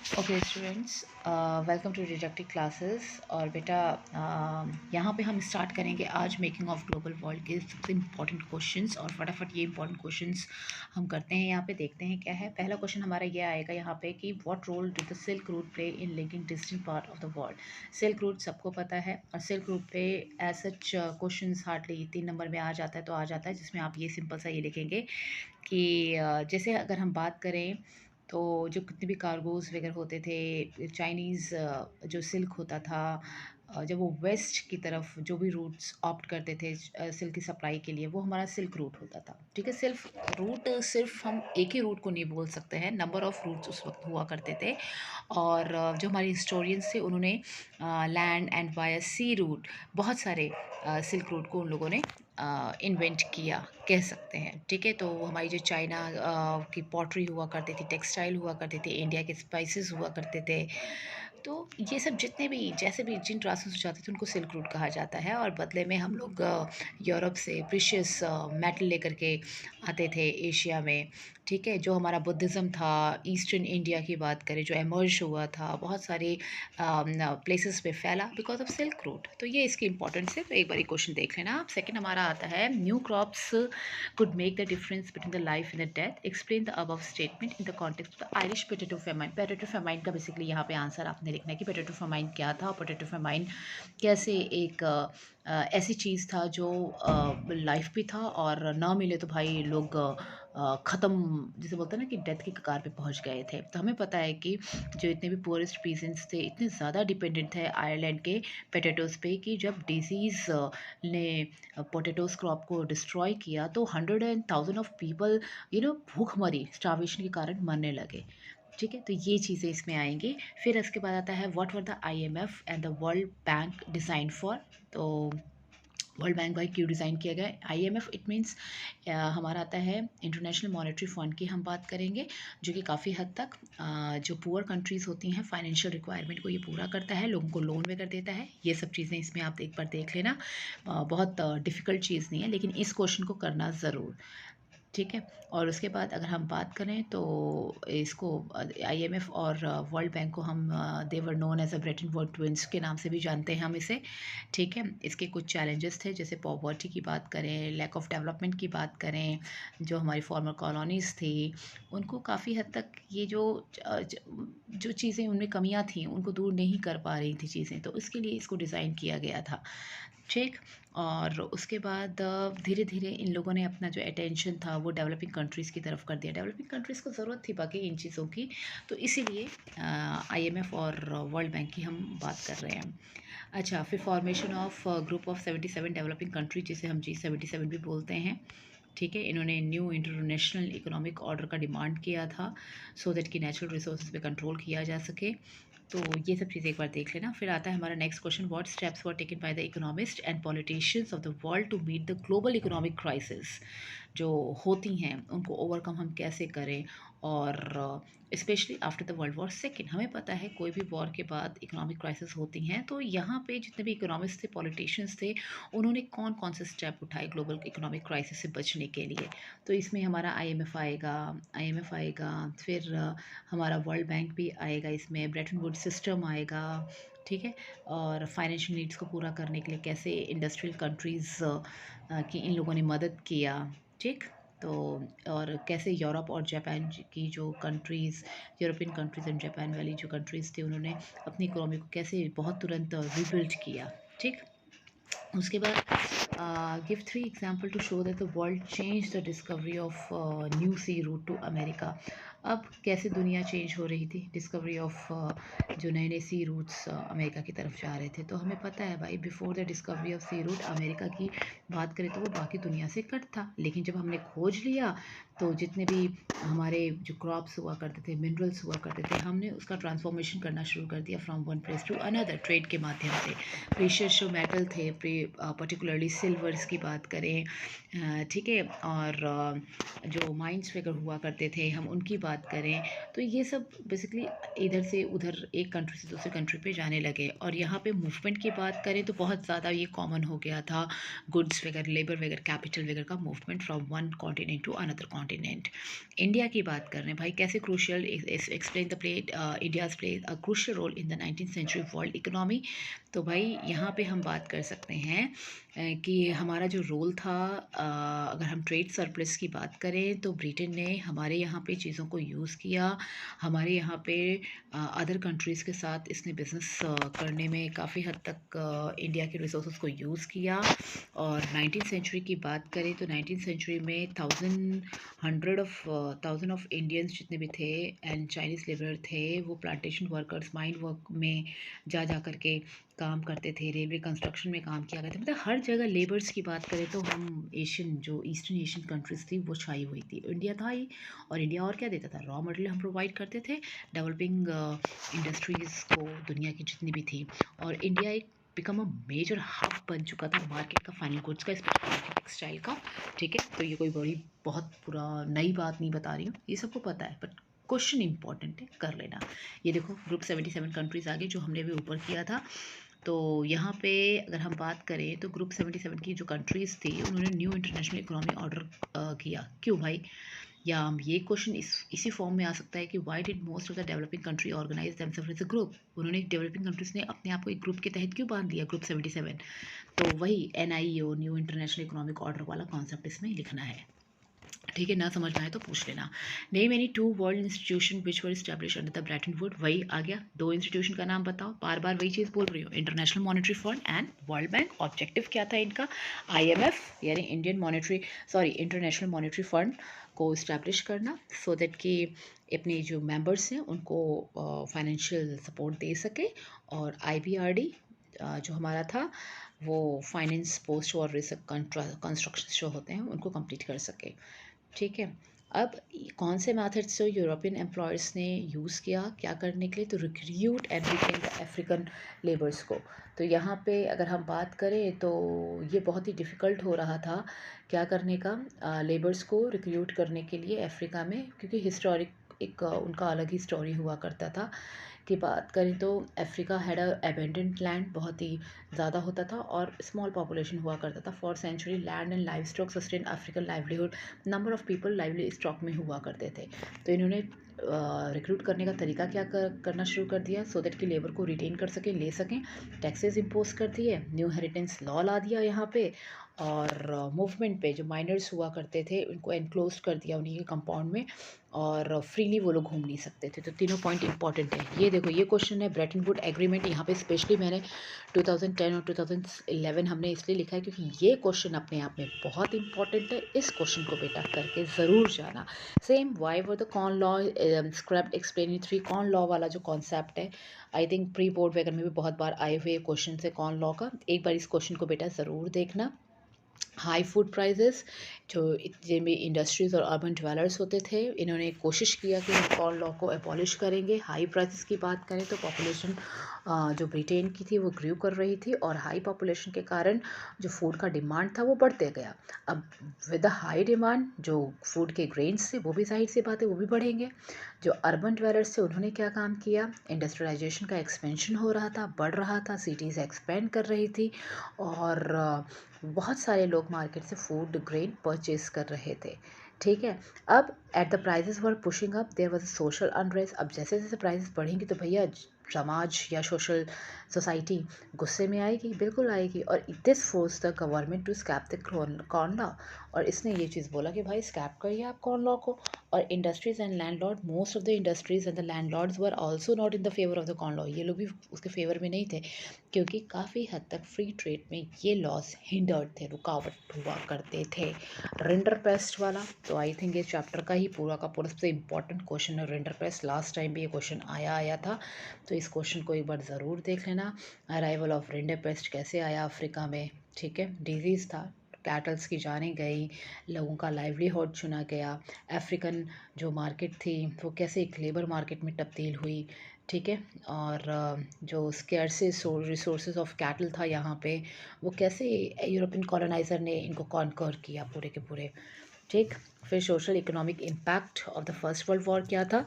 Okay students, welcome to deductive classes. और बेटा, यहाँ पे हम स्टार्ट करेंगे आज मेकिंग ऑफ ग्लोबल वर्ल्ड के सबसे इम्पॉर्टेंट क्वेश्चंस। और फटाफट ये इंपॉर्टेंट क्वेश्चंस हम करते हैं। यहाँ पे देखते हैं क्या है। पहला क्वेश्चन हमारा ये आएगा यहाँ पे कि what role do the silk route play in linking distant part of the world. Silk route सबको पता है, और सिल्क रूट पे as such question hardly 3 number में आ जाता है, तो आ जाता है, जिसमें आप ये सिंपल सा ये लिखेंगे कि जैसे अगर हम बात करें तो जो कितने भी कार्गोज़ वगैरह होते थे, चाइनीज़ जो सिल्क होता था, जब वो वेस्ट की तरफ जो भी रूट्स ऑप्ट करते थे सिल्क की सप्लाई के लिए, वो हमारा सिल्क रूट होता था। ठीक है, सिर्फ हम एक ही रूट को नहीं बोल सकते हैं, नंबर ऑफ़ रूट्स उस वक्त हुआ करते थे। और जो हमारे हिस्टोरियंस थे उन्होंने land and via sea route बहुत सारे सिल्क रूट को उन लोगों ने इन्वेंट किया, कह सकते हैं। ठीक है, तो हमारी जो चाइना की पॉटरी हुआ करती थी, टेक्सटाइल हुआ करती थी, इंडिया के स्पाइसेस हुआ करते थे, तो ये सब जितने भी जैसे भी जिन रास्तों से जाते थे उनको सिल्क रूट कहा जाता है। और बदले में हम लोग यूरोप से प्रीशियस मेटल लेकर के आते थे एशिया में। ठीक है, जो हमारा बुद्धिज़्म था, ईस्टर्न इंडिया की बात करें, जो एमर्ज हुआ था, बहुत सारे प्लेसेस पे फैला बिकॉज ऑफ सिल्क रूट। तो ये इसकी इंपॉर्टेंस है, तो एक बार क्वेश्चन देख लेना आप। सेकंड हमारा आता है, new crops could make the difference between the life and the death. Explain the above statement in the context of the Irish potato famine. Potato famine का बेसिकली यहाँ पे आंसर आपने लिखना है कि पोटैटो famine क्या था, पोटैटो famine कैसे एक ऐसी चीज़ था जो लाइफ भी था, और ना मिले तो भाई लोग ख़त्म, जैसे बोलते हैं ना कि डेथ की कगार पे पहुंच गए थे। तो हमें पता है कि जो इतने भी पुअरेस्ट पीसेंट्स थे, इतने ज़्यादा डिपेंडेंट थे आयरलैंड के पोटैटोज़ पे, कि जब डिसीज़ ने पोटैटोज़ क्रॉप को डिस्ट्रॉय किया तो 100,000 ऑफ पीपल भूखमरी, स्टार्वेशन के कारण मरने लगे। ठीक है, तो ये चीज़ें इसमें आएंगी। फिर इसके बाद आता है, what were the IMF and the world bank design for. तो वर्ल्ड बैंक भाई क्यों डिज़ाइन किया गया है? IMF इट मीन्स हमारा आता है इंटरनेशनल मॉनेटरी फंड की हम बात करेंगे, जो कि काफ़ी हद तक जो पुअर कंट्रीज़ होती हैं फाइनेंशियल रिक्वायरमेंट को ये पूरा करता है, लोगों को लोन वगैरह देता है। ये सब चीज़ें इसमें आप एक बार देख लेना। बहुत डिफ़िकल्ट चीज़ नहीं है, लेकिन इस क्वेश्चन को करना ज़रूर। ठीक है, और उसके बाद अगर हम बात करें तो इसको IMF और वर्ल्ड बैंक को हम देवर known as a Bretton Wood twins के नाम से भी जानते हैं हम इसे। ठीक है, इसके कुछ चैलेंजेस थे, जैसे पॉवर्टी की बात करें, लैक ऑफ डेवलपमेंट की बात करें, जो हमारी फॉर्मर कॉलोनीज़ थी उनको काफ़ी हद तक ये जो चीज़ें उनमें कमियां थी उनको दूर नहीं कर पा रही थी चीज़ें, तो इसके लिए इसको डिज़ाइन किया गया था। ठीक, और उसके बाद धीरे धीरे इन लोगों ने अपना जो अटेंशन था वो डेवलपिंग कंट्रीज़ की तरफ कर दिया। डेवलपिंग कंट्रीज़ को ज़रूरत थी बाकी इन चीज़ों की, तो इसीलिए IMF और वर्ल्ड बैंक की हम बात कर रहे हैं। अच्छा, फिर formation of group of 77 developing country, जिसे हम G77 भी बोलते हैं। ठीक है, इन्होंने न्यू इंटरनेशनल इकोनॉमिक ऑर्डर का डिमांड किया था, सो दैट कि नेचुरल रिसोर्सेज पे कंट्रोल किया जा सके। तो ये सब चीज़ें एक बार देख लेना। फिर आता है हमारा next question, what steps were taken by the economist and politicians of the world to meet the global economic crisis. जो होती हैं उनको ओवरकम हम कैसे करें, और specially after the world war second. हमें पता है कोई भी वॉर के बाद इकोनॉमिक क्राइसिस होती हैं, तो यहाँ पे जितने भी इकोनॉमिस्ट थे, पॉलिटिशियंस थे, उन्होंने कौन कौन से स्टेप उठाए ग्लोबल इकोनॉमिक क्राइसिस से बचने के लिए। तो इसमें हमारा IMF आएगा, फिर हमारा वर्ल्ड बैंक भी आएगा, इसमें ब्रेटन वुड सिस्टम आएगा। ठीक है, और फाइनेंशियल नीड्स को पूरा करने के लिए कैसे इंडस्ट्रियल कंट्रीज़ की इन लोगों ने मदद किया। ठीक, तो और कैसे यूरोप और जापान की जो countries, European countries and Japan वाली जो कंट्रीज़ थी, उन्होंने अपनी इकोनॉमी को कैसे बहुत तुरंत रिबिल्ड किया। ठीक, उसके बाद give 3 example to show that the world change the discovery of new sea route to America. अब कैसे दुनिया चेंज हो रही थी, डिस्कवरी ऑफ जो नए नए सी रूट्स अमेरिका की तरफ जा रहे थे। तो हमें पता है भाई, before the discovery of sea route America की बात करें तो वो बाकी दुनिया से कट था, लेकिन जब हमने खोज लिया तो जितने भी हमारे जो क्रॉप्स हुआ करते थे, मिनरल्स हुआ करते थे, हमने उसका ट्रांसफॉर्मेशन करना शुरू कर दिया from one place to another, trade के माध्यम से। प्रीशियस जो मेटल थे, पर्टिकुलरली सिल्वर्स की बात करें, ठीक है, और जो माइंस वगैरह हुआ करते थे हम उनकी बात करें, तो ये सब बेसिकली इधर से उधर एक कंट्री से दूसरे कंट्री पे जाने लगे। और यहाँ पे मूवमेंट की बात करें तो बहुत ज़्यादा ये कॉमन हो गया था, गुड्स वगैरह, लेबर वगैरह, कैपिटल वगैरह का movement from one continent to another continent. India की बात कर रहे हैं भाई, कैसे crucial, explain the plate, India's play a crucial role in the 19th century world economy. तो भाई यहाँ पे हम बात कर सकते हैं कि हमारा जो रोल था, अगर हम ट्रेड सरप्लस की बात करें तो ब्रिटेन ने हमारे यहाँ पे चीज़ों को यूज़ किया, हमारे यहाँ पे अदर कंट्रीज़ के साथ इसने बिज़नेस करने में काफ़ी हद तक इंडिया के रिसोर्स को यूज़ किया। और 19th सेंचुरी की बात करें तो 19th सेंचुरी में थाउजेंड ऑफ इंडियंस जितने भी थे एंड चाइनीज़ लेबर थे, वो प्लांटेशन वर्कर्स, माइन वर्क में जा करके काम करते थे, रेलवे कंस्ट्रक्शन में काम किया करते, मतलब हर जगह लेबर्स की बात करें तो हम एशियन, जो ईस्टर्न एशियन कंट्रीज़ थी वो छाई हुई थी, इंडिया था ही। और इंडिया और क्या देता था, रॉ मटेरियल हम प्रोवाइड करते थे डेवलपिंग इंडस्ट्रीज़ को, दुनिया की जितनी भी थी। और इंडिया एक बिकम अ मेजर हब बन चुका था मार्केट का, फाइनल गुड्स का, स्पेशली टेक्सटाइल का, ठीक है। तो ये कोई बड़ी बहुत पूरा नई बात नहीं बता रही हूँ, ये सबको पता है, बट क्वेश्चन इंपॉर्टेंट है, कर लेना। ये देखो ग्रुप 77 कंट्रीज़ आगे जो हमने अभी ऊपर किया था। तो यहाँ पे अगर हम बात करें तो ग्रुप 77 की जो कंट्रीज़ थी उन्होंने न्यू इंटरनेशनल इकोनॉमी ऑर्डर किया। क्यों भाई, या ये क्वेश्चन इसी फॉर्म में आ सकता है कि why did most of the developing country organise themself as a group. उन्होंने डेवलपिंग कंट्रीज ने अपने आप को एक ग्रुप के तहत क्यों बांध लिया, ग्रुप 77। तो वही NIO, new international economic order वाला कॉन्सेप्ट इसमें लिखना है, ठीक है। ना समझ में आए तो पूछ लेना। Name any 2 world institution which were establish under the Brayton would. वही आ गया, 2 इंस्टीट्यूशन का नाम बताओ, बार बार वही चीज़ बोल रही हूँ, international monetary fund and world bank. Objective क्या था इनका, IMF यानी इंटरनेशनल मॉनेटरी फंड को इस्टेब्लिश करना, सो दैट कि अपने जो मेंबर्स हैं उनको फाइनेंशियल सपोर्ट दे सके। और IBRD जो हमारा था वो फाइनेंस, पोस्ट और रिसर्च कंस्ट्रक्शन जो होते हैं उनको कंप्लीट कर सके, ठीक है। अब कौन से मेथड्स जो यूरोपियन एम्प्लॉयर्स ने यूज़ किया क्या करने के लिए, तो recruit and retain the African labours को। तो यहाँ पे अगर हम बात करें तो ये बहुत ही डिफ़िकल्ट हो रहा था क्या करने का, लेबर्स को रिक्रूट करने के लिए अफ्रीका में, क्योंकि हिस्टोरिक एक उनका अलग ही स्टोरी हुआ करता था। की बात करें तो Africa had a abandoned land, बहुत ही ज़्यादा होता था और स्मॉल पॉपुलेशन हुआ करता था। For century land and livestock sustain African livelihood, number of people livestock में हुआ करते थे। तो इन्होंने रिक्रूट करने का तरीका क्या करना शुरू कर दिया, सो दैट कि लेबर को रिटेन कर सकें, ले सकें। टैक्सेस इम्पोज कर दिए, न्यू हेरिटेंस लॉ ला दिया यहाँ पे। और मूवमेंट पे जो माइनर्स हुआ करते थे उनको एनक्लोज कर दिया उन्हीं के कंपाउंड में, और फ्रीली वो लोग घूम नहीं सकते थे। तो तीनों पॉइंट इंपॉर्टेंट है। ये देखो, ये क्वेश्चन है ब्रेटन वुड एग्रीमेंट, यहाँ पे स्पेशली मैंने 2010 और 2011 हमने इसलिए लिखा है क्योंकि ये क्वेश्चन अपने आप में बहुत इंपॉर्टेंट है। इस क्वेश्चन को बेटा करके ज़रूर जाना। Same why were the corn law scrapped explaining 3, corn law वाला जो कॉन्सेप्ट है, आई थिंक प्री बोर्ड वगैरह में भी बहुत बार आए हुए क्वेश्चन है कॉन लॉ का। एक बार इस क्वेश्चन को बेटा ज़रूर देखना। हाई फूड प्राइजेस, जो जिनमें इंडस्ट्रीज और अर्बन डिवेलपर्स होते थे, इन्होंने कोशिश किया कि हम कॉल लॉ को एबॉलिश करेंगे। हाई प्राइसेस की बात करें तो पॉपुलेशन जो ब्रिटेन की थी वो ग्रू कर रही थी, और हाई पॉपुलेशन के कारण जो फूड का डिमांड था वो बढ़ते गया। अब विद द हाई डिमांड जो फूड के ग्रेन्स थे वो भी जाहिर सी बात है वो भी बढ़ेंगे। जो अर्बन डिवेलपर्स थे उन्होंने क्या काम किया, इंडस्ट्रियलाइजेशन का एक्सपेंशन हो रहा था, बढ़ रहा था, सिटीज़ एक्सपेंड कर रही थी, और बहुत सारे लोग मार्केट से फूड ग्रेन परचेज कर रहे थे, ठीक है। अब at the prices were pushing up, there was a social unrest. अब जैसे जैसे प्राइसेस बढ़ेंगी तो भैया समाज या सोशल सोसाइटी गुस्से में आएगी, बिल्कुल आएगी। और this force the government to scrap the corn law, और इसने ये चीज़ बोला कि भाई स्क्रैप करिए आप कॉर्न लॉ को। और industries and landlord, most of the industries and the landlords were also not in the favour of the corn law, ये लोग भी उसके फेवर में नहीं थे, क्योंकि काफ़ी हद तक फ्री ट्रेड में ये लॉज हिंडर्ड थे, रुकावट हुआ करते थे। रिंडरपेस्ट वाला, तो आई थिंक ये चैप्टर का ही पूरा का पूरा सबसे इंपॉर्टेंट क्वेश्चन है रिंडरपेस्ट। लास्ट टाइम भी ये क्वेश्चन आया था, तो इस क्वेश्चन को एक बार ज़रूर देख लेना। अराइवल ऑफ रिंडरपेस्ट कैसे आया अफ्रीका में, ठीक है। डिजीज़ था, कैटल्स की जानें गई, लोगों का लाइवलीहुड चुना गया। अफ्रीकन जो मार्केट थी वो कैसे एक लेबर मार्केट में तब्दील हुई, ठीक है। और जो स्केर्सिस रिसोर्सेज ऑफ कैटल था यहाँ पे, वो कैसे यूरोपियन कॉलोनाइज़र ने इनको कॉन्कर किया पूरे के पूरे। ठीक। फिर social economic impact of the first world war क्या था,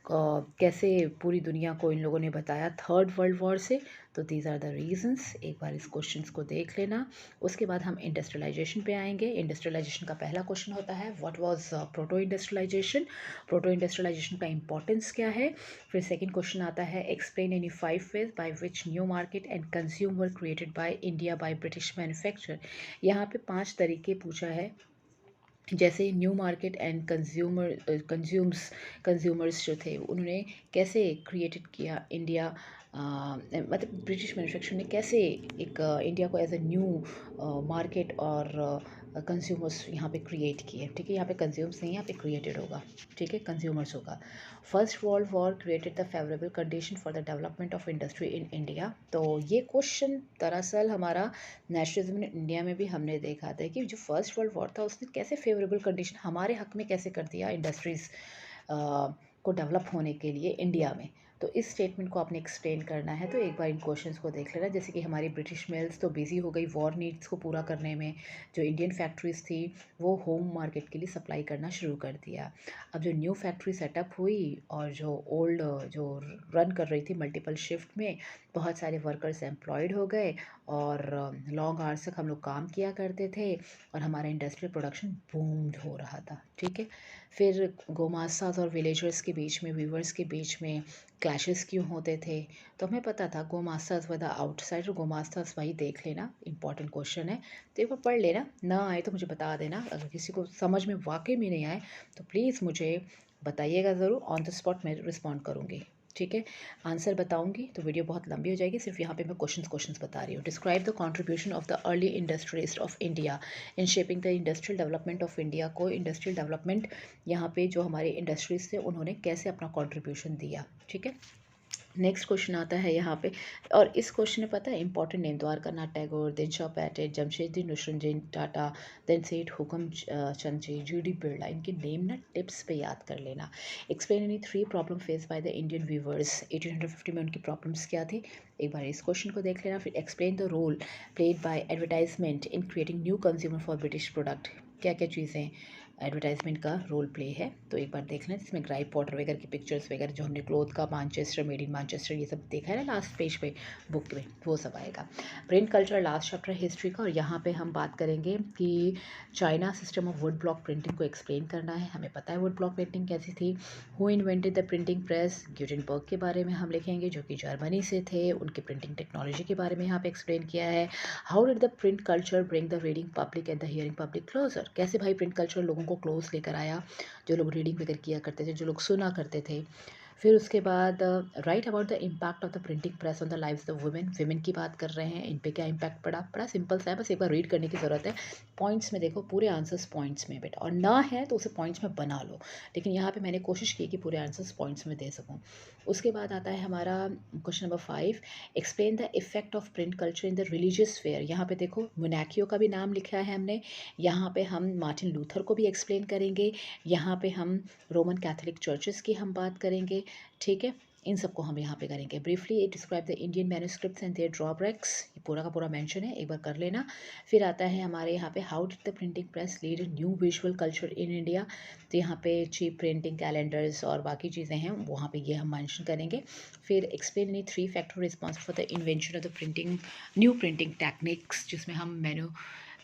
कैसे पूरी दुनिया को इन लोगों ने बताया थर्ड वर्ल्ड वॉर से। तो दीज आर द रीजंस, एक बार इस क्वेश्चंस को देख लेना। उसके बाद हम इंडस्ट्रियलाइजेशन पे आएंगे। इंडस्ट्रियलाइजेशन का पहला क्वेश्चन होता है what was proto industrialisation, proto industrialisation का इंपॉर्टेंस क्या है। फिर सेकंड क्वेश्चन आता है explain any 5 ways by which new market and consume were created by India by British manufacture. यहाँ पे 5 तरीके पूछा है, जैसे न्यू मार्केट एंड कंज्यूमर्स जो थे उन्होंने कैसे क्रिएटेड किया इंडिया, मतलब ब्रिटिश मैन्युफैक्चर ने कैसे एक इंडिया को एज ए न्यू मार्केट और कंज्यूमर्स यहाँ पे क्रिएट किए। ठीक है, यहाँ पे कंज्यूम्स नहीं, यहाँ पे क्रिएटेड होगा। ठीक है, कंज्यूमर्स होगा। First world war created the favourable condition for the development of industry in India. तो ये क्वेश्चन दरअसल हमारा नेशनलिज्म इन इंडिया में भी हमने देखा था कि जो फर्स्ट वर्ल्ड वॉर था उसने कैसे फेवरेबल कंडीशन हमारे हक में कैसे कर दिया इंडस्ट्रीज़ को डेवलप होने के लिए इंडिया में। तो इस स्टेटमेंट को आपने एक्सप्लेन करना है। तो एक बार इन क्वेश्चंस को देख लेना। जैसे कि हमारी ब्रिटिश मिल्स तो बिजी हो गई वॉर नीड्स को पूरा करने में, जो इंडियन फैक्ट्रीज थी वो होम मार्केट के लिए सप्लाई करना शुरू कर दिया। अब जो न्यू फैक्ट्री सेटअप हुई और जो ओल्ड जो रन कर रही थी मल्टीपल शिफ्ट में, बहुत सारे वर्कर्स एम्प्लॉयड हो गए और लॉन्ग आवर्स तक हम लोग काम किया करते थे और हमारा इंडस्ट्रियल प्रोडक्शन बूम्ड हो रहा था। ठीक है। फिर गोमास्तास और विलेजर्स के बीच में, वीवर्स के बीच में क्लैशेस क्यों होते थे, तो हमें पता था गोमास्तास व द आउटसाइडर। गोमास्तास वही देख लेना, इंपॉर्टेंट क्वेश्चन है तो एक बार पढ़ लेना। ना आए तो मुझे बता देना, अगर किसी को समझ में वाकई में नहीं आए तो प्लीज़ मुझे बताइएगा ज़रूर, ऑन द स्पॉट मैं रिस्पॉन्ड करूँगी। ठीक है, आंसर बताऊंगी तो वीडियो बहुत लंबी हो जाएगी, सिर्फ यहाँ पे मैं क्वेश्चंस बता रही हूँ। Describe the contribution of the early industrialist of India in shaping the industrial development of India. को इंडस्ट्रियल डेवलपमेंट यहाँ पे जो हमारे इंडस्ट्रीज थे उन्होंने कैसे अपना कॉन्ट्रीब्यूशन दिया। ठीक है। नेक्स्ट क्वेश्चन आता है यहाँ पे, और इस क्वेश्चन में पता है important name Dwarkanath Tagore, then शॉ पैटेट, जमशेदजी नुसरुद्दीन टाटा, देन सेठ हुकम चंद जी, जी.डी. बिरला। इनके नेम ना टिप्स पे याद कर लेना। Explain any 3 problem face by the Indian weavers. 1850 में उनकी प्रॉब्लम्स क्या थी, एक बार इस क्वेश्चन को देख लेना। फिर explain the role played by advertisement in creating new consumer for British product. क्या क्या चीज़ें एडवर्टाइजमेंट का रोल प्ले है, तो एक बार देख लें। जिसमें ग्राइप पॉटर वगैरह की पिक्चर्स वगैरह, जो हमने क्लोथ का मैनचेस्टर, मेड इन मैनचेस्टर, ये सब देखा है ना लास्ट पेज पे बुक में, वो सब आएगा। Print culture last chapter history का, और यहाँ पे हम बात करेंगे कि China system of would block printing को एक्सप्लेन करना है। हमें पता है वुड ब्लॉक प्रिंटिंग कैसी थी। Who invented the printing press, Gutenberg के बारे में हम लिखेंगे, जो कि जर्मनी से थे। उनकी प्रिंटिंग टेक्नोलॉजी के बारे में यहाँ पे एक्सप्लेन किया है। How did the print culture bring the reading public and the hearing public closer. कैसे भाई प्रिंट कल्चर लोगों को क्लोज लेकर आया, जो लोग रीडिंग वगैरह किया करते थे, जो लोग सुना करते थे। फिर उसके बाद right about the impact of the printing press on the lives of women. Women की बात कर रहे हैं, इन पे क्या इम्पैक्ट पड़ा। बड़ा सिंपल सा है, बस एक बार रीड करने की ज़रूरत है। पॉइंट्स में देखो, पूरे आंसर्स पॉइंट्स में बेटा, और ना है तो उसे पॉइंट्स में बना लो, लेकिन यहाँ पे मैंने कोशिश की कि पूरे आंसर्स पॉइंट्स में दे सकूँ। उसके बाद आता है हमारा question number 5, explain the effect of print culture in the religious fair. यहाँ पे देखो मोनाकियो का भी नाम लिखा है हमने। यहाँ पे हम मार्टिन लूथर को भी एक्सप्लेन करेंगे। यहाँ पे हम रोमन कैथोलिक चर्चेस की हम बात करेंगे। ठीक है, इन सबको हम यहाँ पे करेंगे। Briefly describe the Indian manuscripts and their drawbacks, ये पूरा का पूरा मेंशन है, एक बार कर लेना। फिर आता है हमारे यहाँ पे how did the printing press lead a new visual culture in India. तो यहाँ पे चीप प्रिंटिंग, कैलेंडर्स और बाकी चीज़ें हैं, वहाँ पे ये हम मेंशन करेंगे। फिर explain any 3 factor responsible for the invention of the printing new printing techniques, जिसमें हम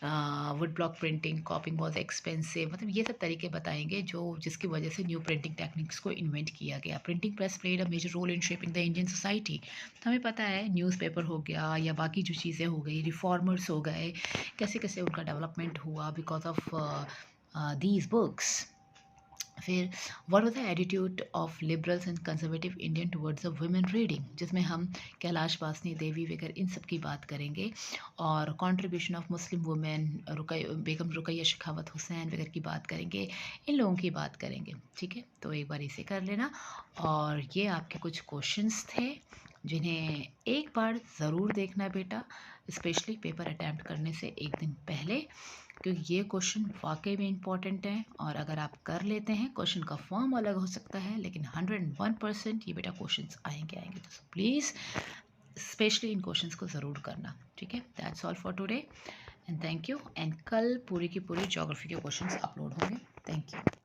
wood block printing, copying was expensive, मतलब ये सब तरीके बताएंगे जो जिसकी वजह से न्यू प्रिंटिंग टेक्निक्स को इन्वेंट किया गया। Printing press played a major role in shaping the Indian society. तो हमें पता है न्यूज़पेपर हो गया या बाकी जो चीज़ें हो गई, रिफॉर्मर्स हो गए, कैसे कैसे उनका डेवलपमेंट हुआ बिकॉज ऑफ दीज बुक्स। फिर what was the attitude of liberals and conservative Indian towards the women reading, जिसमें हम कैलाश वासनी देवी वगैरह इन सब की बात करेंगे। और कंट्रीब्यूशन ऑफ मुस्लिम वुमेन, बेगम रुकैया शेखावत हुसैन वगैरह की बात करेंगे, इन लोगों की बात करेंगे। ठीक है, तो एक बार इसे कर लेना। और ये आपके कुछ क्वेश्चंस थे जिन्हें एक बार ज़रूर देखना बेटा, स्पेशली पेपर अटैम्प्ट करने से एक दिन पहले, क्योंकि ये क्वेश्चन वाकई में इम्पॉर्टेंट है। और अगर आप कर लेते हैं, क्वेश्चन का फॉर्म अलग हो सकता है लेकिन 101% ये बेटा क्वेश्चंस आएंगे। तो प्लीज़ स्पेशली इन क्वेश्चंस को ज़रूर करना, ठीक है। That's all for today and thank you. And कल पूरी की पूरी ज्योग्राफी के क्वेश्चंस अपलोड होंगे। Thank you.